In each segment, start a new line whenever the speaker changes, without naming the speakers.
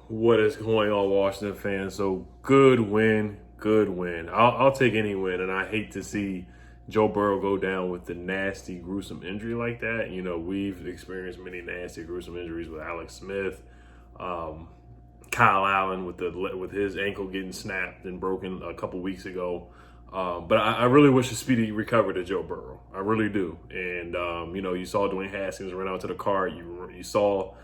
What is going on, Washington fans? So good win, good win. I'll take any win, and I hate to see Joe Burrow go down with the nasty, gruesome injury like that. You know, we've experienced many nasty, gruesome injuries with Alex Smith, Kyle Allen with his ankle getting snapped and broken a couple weeks ago. But I really wish a speedy recovery to Joe Burrow. I really do. And you saw Dwayne Haskins run out to the car. You saw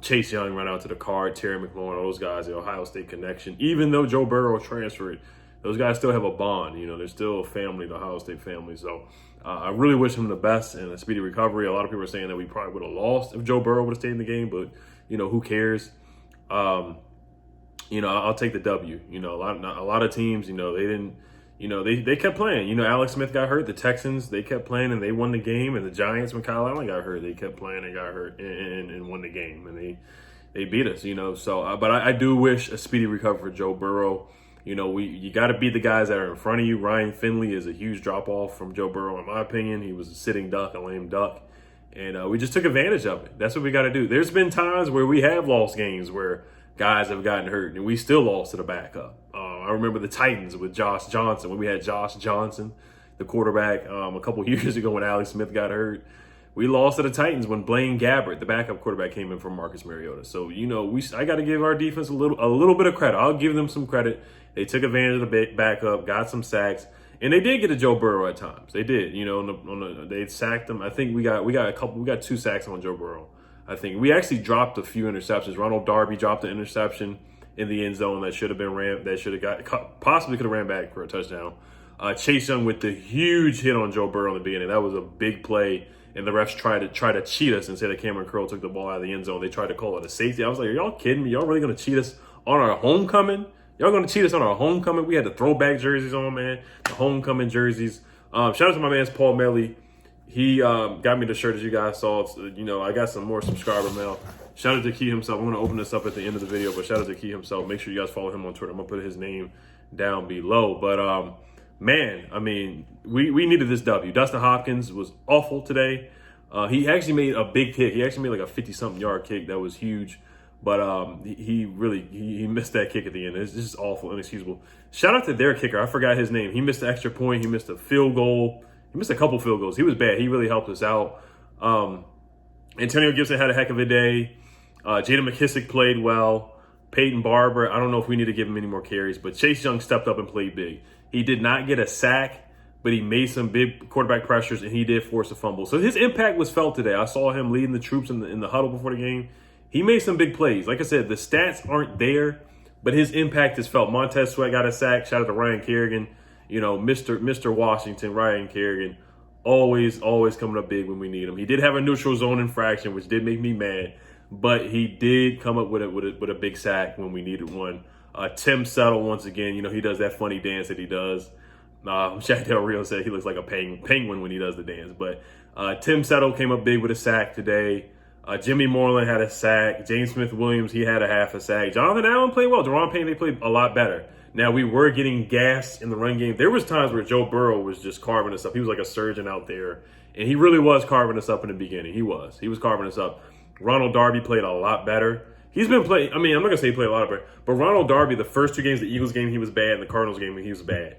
Chase Young run out to the car, Terry McLaurin, all those guys, the Ohio State connection. Even though Joe Burrow transferred, those guys still have a bond. You know, they're still a family, the Ohio State family. So I really wish him the best and a speedy recovery. A lot of people are saying that we probably would have lost if Joe Burrow would have stayed in the game, but, who cares? I'll take the W. A lot of teams, they didn't, they kept playing. Alex Smith got hurt. The Texans, they kept playing and they won the game. And the Giants, when Kyle Allen got hurt, they kept playing and got hurt and won the game. And they beat us, So, but I do wish a speedy recovery for Joe Burrow. You got to beat the guys that are in front of you. Ryan Finley is a huge drop off from Joe Burrow, in my opinion. He was a sitting duck, a lame duck. And we just took advantage of it. That's what we got to do. There's been times where we have lost games where guys have gotten hurt, and we still lost to the backup. I remember the Titans with Josh Johnson, when we had Josh Johnson, the quarterback, a couple years ago when Alex Smith got hurt. We lost to the Titans when Blaine Gabbert, the backup quarterback, came in from Marcus Mariota. So, I got to give our defense a little bit of credit. I'll give them some credit. They took advantage of the backup, got some sacks. And they did get to Joe Burrow at times. They did. They sacked him. I think we got 2 sacks on Joe Burrow. I think we actually dropped a few interceptions. Ronald Darby dropped an interception in the end zone that should have been possibly could have ran back for a touchdown. Chase Young with the huge hit on Joe Burrow in the beginning. That was a big play, and the refs tried to cheat us and say that Cameron Curl took the ball out of the end zone. They tried to call it a safety. I was like, are y'all kidding me? Y'all really going to cheat us on our homecoming? Y'all going to cheat us on our homecoming? We had the throwback jerseys on, man. The homecoming jerseys. Shout out to my man Paul Melly. He got me the shirt, as you guys saw. I got some more subscriber mail. Shout out to Key himself. I'm going to open this up at the end of the video, but shout out to Key himself. Make sure you guys follow him on Twitter. I'm going to put his name down below. But, we needed this W. Dustin Hopkins was awful today. He actually made a big kick. He actually made like a 50-something yard kick that was huge. But he missed that kick at the end. It's just awful, inexcusable. Shout out to their kicker. I forgot his name. He missed the extra point. He missed a field goal. He missed a couple field goals. He was bad. He really helped us out. Antonio Gibson had a heck of a day. Jada McKissick played well. Peyton Barber, I don't know if we need to give him any more carries, but Chase Young stepped up and played big. He did not get a sack, but he made some big quarterback pressures, and he did force a fumble. So his impact was felt today. I saw him leading the troops in the huddle before the game. He made some big plays. Like I said, the stats aren't there, but his impact is felt. Montez Sweat got a sack. Shout out to Ryan Kerrigan. Mr. Washington, Ryan Kerrigan, always coming up big when we need him. He did have a neutral zone infraction, which did make me mad, but he did come up with a big sack when we needed one. Tim Settle, once again, he does that funny dance that he does. Shaq Del Rio said he looks like a penguin when he does the dance. But Tim Settle came up big with a sack today. Jimmy Moreland had a sack. James Smith-Williams, he had a half a sack. Jonathan Allen played well. Deron Payne, they played a lot better. Now, we were getting gassed in the run game. There was times where Joe Burrow was just carving us up. He was like a surgeon out there, and he really was carving us up in the beginning. He was carving us up. Ronald Darby played a lot better. He's been playing, I'm not going to say he played a lot better, but Ronald Darby, the first 2 games, the Eagles game, he was bad, and the Cardinals game, he was bad.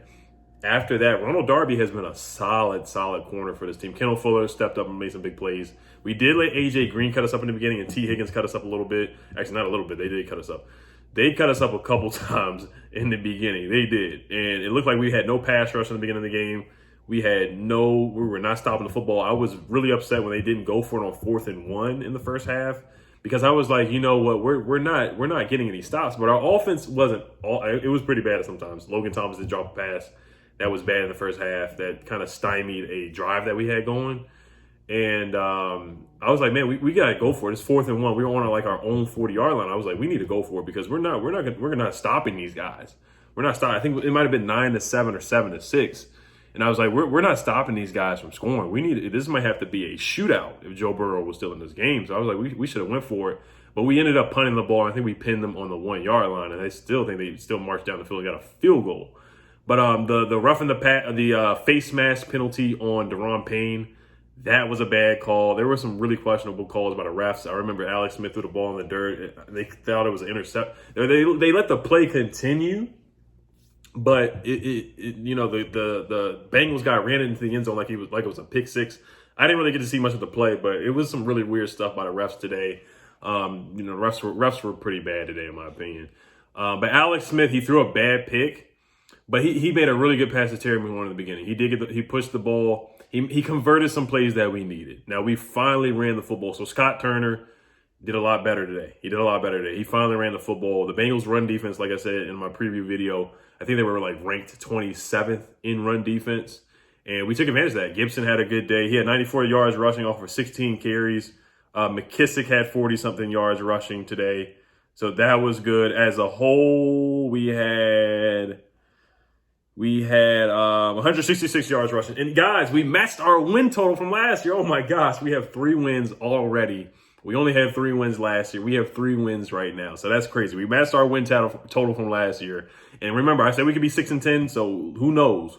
After that, Ronald Darby has been a solid corner for this team. Kendall Fuller stepped up and made some big plays. We did let A.J. Green cut us up in the beginning, and T. Higgins cut us up a little bit. Actually, not a little bit. They did cut us up. They cut us up a couple times in the beginning. They did. And it looked like we had no pass rush in the beginning of the game. We were not stopping the football. I was really upset when they didn't go for it on 4th and 1 in the first half, because I was like, you know what, we're not getting any stops. But our offense it was pretty bad sometimes. Logan Thomas did drop a pass. That was bad in the first half. That kind of stymied a drive that we had going. And I was like, man, we gotta go for it. It's 4th and 1. We were on our own 40-yard line. I was like, we need to go for it, because we're not stopping these guys. We're not stopping. I think it might have been 9-7 or 7-6. And I was like, we're not stopping these guys from scoring. This might have to be a shootout if Joe Burrow was still in this game. So I was like, we should have went for it. But we ended up punting the ball. I think we pinned them on the 1-yard line, and I still think they still marched down the field and got a field goal. But the roughing the face mask penalty on Deron Payne, That was a bad call. There were some really questionable calls by the refs. I remember Alex Smith threw the ball in the dirt. They thought it was an intercept. They let the play continue, but the Bengals guy ran into the end zone like it was a pick six. I didn't really get to see much of the play, but it was some really weird stuff by the refs today. Refs were pretty bad today, in my opinion. But Alex Smith, he threw a bad pick, but he made a really good pass to Terry McLaurin in the beginning. He pushed the ball. He converted some plays that we needed. Now, we finally ran the football. So Scott Turner did a lot better today. He finally ran the football. The Bengals run defense, like I said in my preview video, I think they were ranked 27th in run defense. And we took advantage of that. Gibson had a good day. He had 94 yards rushing off for 16 carries. McKissick had 40-something yards rushing today. So that was good. As a whole, we had 166 yards rushing. And guys, we matched our win total from last year. Oh my gosh, we have 3 wins already. We only had 3 wins last year. We have 3 wins right now. So that's crazy. We matched our win total from last year. And remember, I said we could be 6-10. So who knows?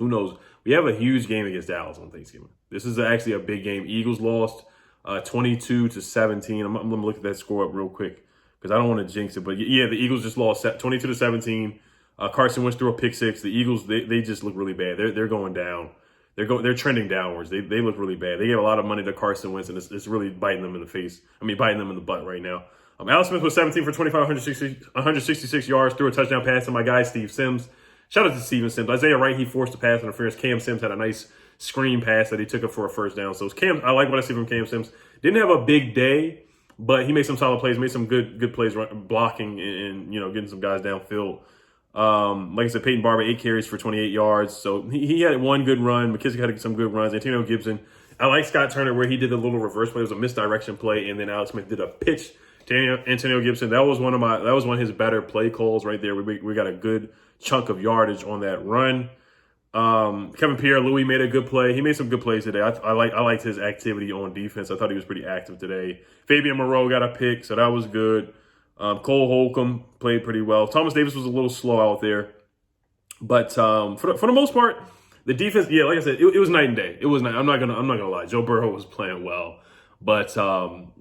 We have a huge game against Dallas on Thanksgiving. This is actually a big game. Eagles lost 22-17. I'm going to look at that score up real quick because I don't want to jinx it. But yeah, the Eagles just lost 22-17. Carson Wentz threw a pick six. The Eagles, they just look really bad. They're going down. They're trending downwards. They look really bad. They gave a lot of money to Carson Wentz, and it's really biting them in the face. Biting them in the butt right now. Alex Smith was 17 for 25, 166 yards, threw a touchdown pass to my guy Steve Sims. Shout out to Steven Sims. Isaiah Wright, he forced a pass interference. Cam Sims had a nice screen pass that he took up for a first down. So I like what I see from Cam Sims. Didn't have a big day, but he made some solid plays, made some good plays blocking and getting some guys downfield. Like I said, Peyton Barber, 8 carries for 28 yards. So he had one good run. McKissick had some good runs. Antonio Gibson. I like Scott Turner where he did a little reverse play. It was a misdirection play, and then Alex Smith did a pitch to Antonio Gibson. That was one of his better play calls right there. We got a good chunk of yardage on that run. Kevin Pierre-Louis made a good play. He made some good plays today. I liked his activity on defense. I thought he was pretty active today. Fabian Moreau got a pick, so that was good. Cole Holcomb played pretty well. Thomas Davis was a little slow out there. But for the most part, the defense, yeah, like I said, it was night and day. It was night. I'm not gonna lie. Joe Burrow was playing well. But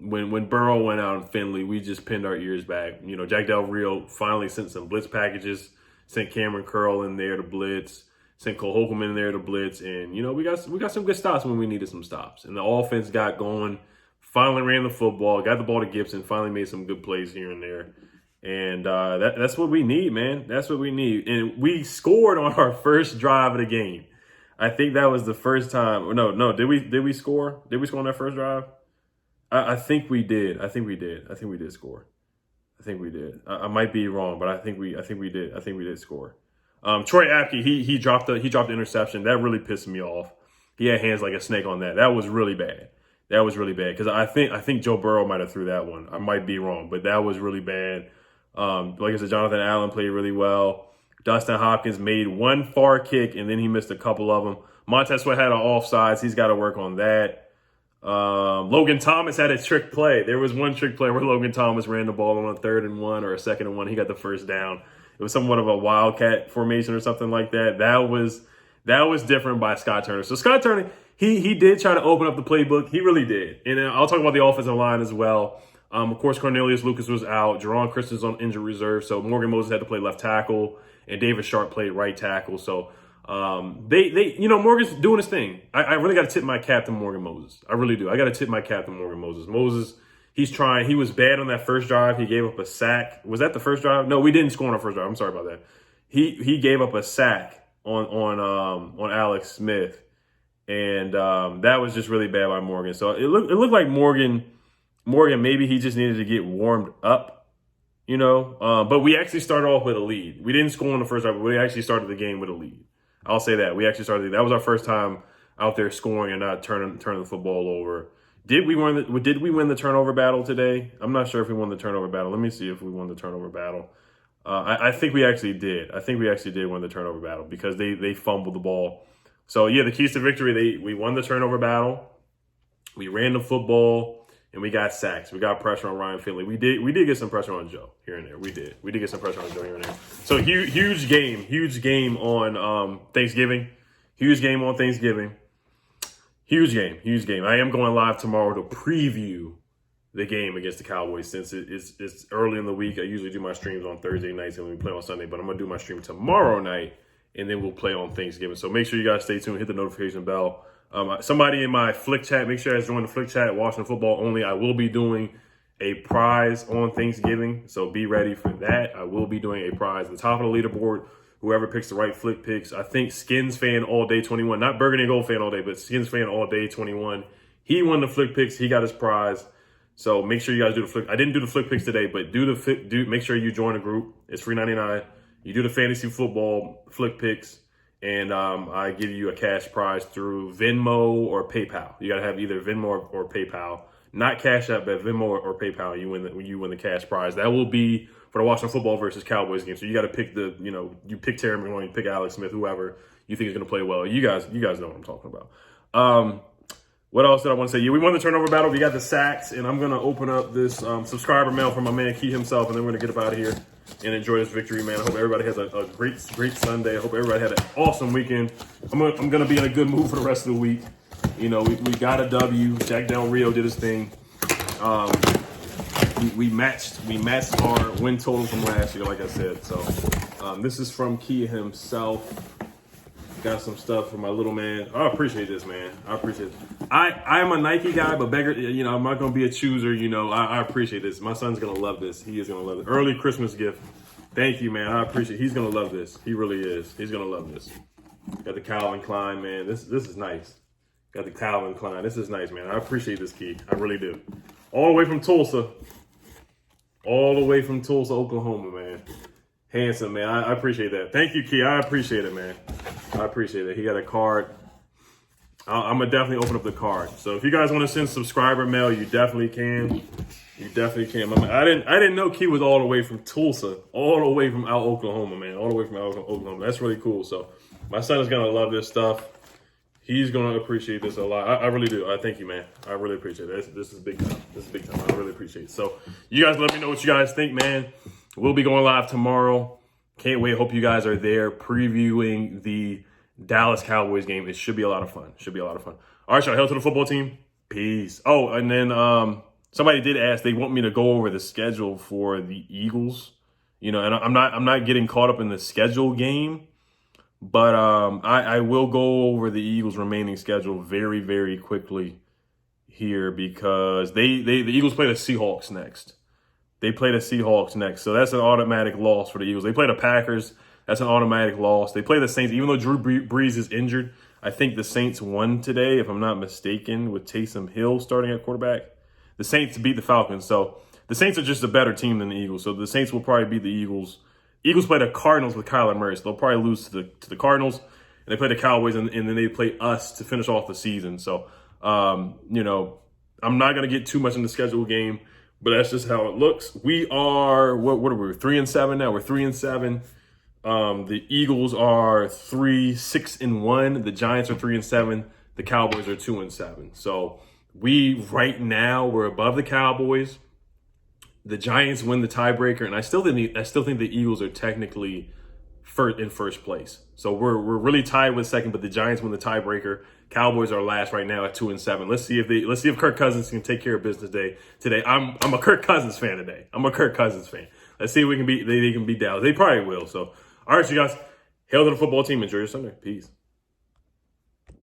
when Burrow went out in Finley, we just pinned our ears back. Jack Del Rio finally sent some blitz packages, sent Cameron Curl in there to blitz, sent Cole Holcomb in there to blitz, and we got some good stops when we needed some stops. And the offense got going. Finally ran the football, got the ball to Gibson, finally made some good plays here and there. And that's what we need, man. That's what we need. And we scored on our first drive of the game. I think that was the first time. No. Did we score? Did we score on that first drive? I think we did. I think we did score. I think we did. I might be wrong, but I think we did. I think we did score. Troy Apke, he dropped the interception. That really pissed me off. He had hands like a snake on that. That was really bad. Because I think Joe Burrow might have threw that one. I might be wrong, but that was really bad. Like I said, Jonathan Allen played really well. Dustin Hopkins made one far kick, and then he missed a couple of them. Montez Sweat had an offsides. He's got to work on that. Logan Thomas had a trick play. There was one trick play where Logan Thomas ran the ball on a 3rd and 1 or a 2nd and 1. He got the first down. It was somewhat of a wildcat formation or something like that. That was different by Scott Turner. So Scott Turner, he did try to open up the playbook. He really did. And I'll talk about the offensive line as well. Of course, Cornelius Lucas was out. Jerron Christen's on injured reserve. So Morgan Moses had to play left tackle, and David Sharp played right tackle. So Morgan's doing his thing. I really got to tip my cap to Morgan Moses. I really do. I got to tip my cap to Morgan Moses. Moses, he's trying. He was bad on that first drive. He gave up a sack. Was that the first drive? No, we didn't score on our first drive. I'm sorry about that. He gave up a sack on Alex Smith, and that was just really bad by Morgan. So it looked like Morgan maybe he just needed to get warmed up, But we actually started off with a lead. We didn't score on the first drive, but we actually started the game with a lead. I'll say that. We actually started. That was our first time out there scoring and not turning the football over. Did we win the turnover battle today? I'm not sure if we won the turnover battle. Let me see if we won the turnover battle. I think we actually did. I think we actually did win the turnover battle because they fumbled the ball. So yeah, the keys to victory. We won the turnover battle. We ran the football. And we got sacks. We got pressure on Ryan Finley. We did get some pressure on Joe here and there. We did get some pressure on Joe here and there. So huge game on Thanksgiving. Huge game on Thanksgiving. Huge game, huge game. I am going live tomorrow to preview the game against the Cowboys since it's early in the week. I usually do my streams on Thursday nights and we play on Sunday, but I'm going to do my stream tomorrow night and then we'll play on Thanksgiving. So make sure you guys stay tuned, hit the notification bell. Somebody in my Flick chat, make sure you guys join the Flick chat, Washington Football Only. I will be doing a prize on Thanksgiving, so be ready for that. I will be doing a prize. At the top of the leaderboard, whoever picks the right Flick picks, I think Skins fan all day 21, not Burgundy and Gold fan all day, but Skins fan all day 21. He won the Flick picks. He got his prize. So make sure you guys do the Flick. I didn't do the Flick picks today, but make sure you join the group. It's free $99. You do the fantasy football Flick picks, and I give you a cash prize through Venmo or PayPal. You got to have either Venmo or PayPal. Not Cash App, but Venmo or PayPal. You win the cash prize. That will be for the Washington Football versus Cowboys game. So you got to pick you pick Terry McLaurin, you pick Alex Smith, whoever you think is going to play well. You guys know what I'm talking about. What else did I want to say? Yeah, we won the turnover battle. We got the sacks, and I'm going to open up this subscriber mail from my man Key himself, and then we're going to get up out of here and enjoy this victory, man. I hope everybody has a great Sunday. I hope everybody had an awesome weekend. I'm going to be in a good mood for the rest of the week. We got a W. Jack Del Rio did his thing. We matched our win total from last year, like I said. So this is from Key himself. Got some stuff for my little man. I appreciate this, man. I appreciate it. I'm a Nike guy, but beggar, I'm not gonna be a chooser. I appreciate this. My son's gonna love this. He is gonna love it. Early Christmas gift. Thank you, man. I appreciate it. He's gonna love this. He really is. He's gonna love this. Got the Calvin Klein, man. This is nice. Got the Calvin Klein. This is nice, man. I appreciate this, Key. I really do. All the way from Tulsa. Oklahoma, man. Handsome, man. I appreciate that. Thank you, Key. I appreciate it, man. I appreciate it. He got a card. I'm going to definitely open up the card. So if you guys want to send subscriber mail, you definitely can. I didn't know Key was all the way from Tulsa, all the way from out Oklahoma, man. All the way from out Oklahoma. That's really cool. So my son is going to love this stuff. He's going to appreciate this a lot. I really do. I thank you, man. I really appreciate it. This is big time. I really appreciate it. So you guys let me know what you guys think, man. We'll be going live tomorrow. Can't wait. Hope you guys are there previewing the Dallas Cowboys game. It should be a lot of fun. All right, y'all. Hail to the football team. Peace. Oh, and then somebody did ask. They want me to go over the schedule for the Eagles. And I'm not getting caught up in the schedule game, but I will go over the Eagles' remaining schedule very, very quickly here because the Eagles play the Seahawks next. So that's an automatic loss for the Eagles. They play the Packers. That's an automatic loss. They play the Saints. Even though Drew Brees is injured, I think the Saints won today, if I'm not mistaken, with Taysom Hill starting at quarterback. The Saints beat the Falcons. So the Saints are just a better team than the Eagles. So the Saints will probably beat the Eagles. Eagles play the Cardinals with Kyler Murray. So they'll probably lose to the Cardinals. And they play the Cowboys, and then they play us to finish off the season. So, I'm not going to get too much in the schedule game. But that's just how it looks. We are, what are we, 3-7 now? We're 3-7. The Eagles are 3-6-1. The Giants are 3-7. The Cowboys are 2-7. So right now, we're above the Cowboys. The Giants win the tiebreaker. And I still think the Eagles are technically in first place. So we're really tied with second, but the Giants win the tiebreaker. Cowboys are last right now at 2-7. Let's see if Kirk Cousins can take care of business today. I'm a Kirk Cousins fan today. Let's see if they can beat Dallas. They probably will. So all right, you guys, hail to the football team. Enjoy your Sunday. Peace.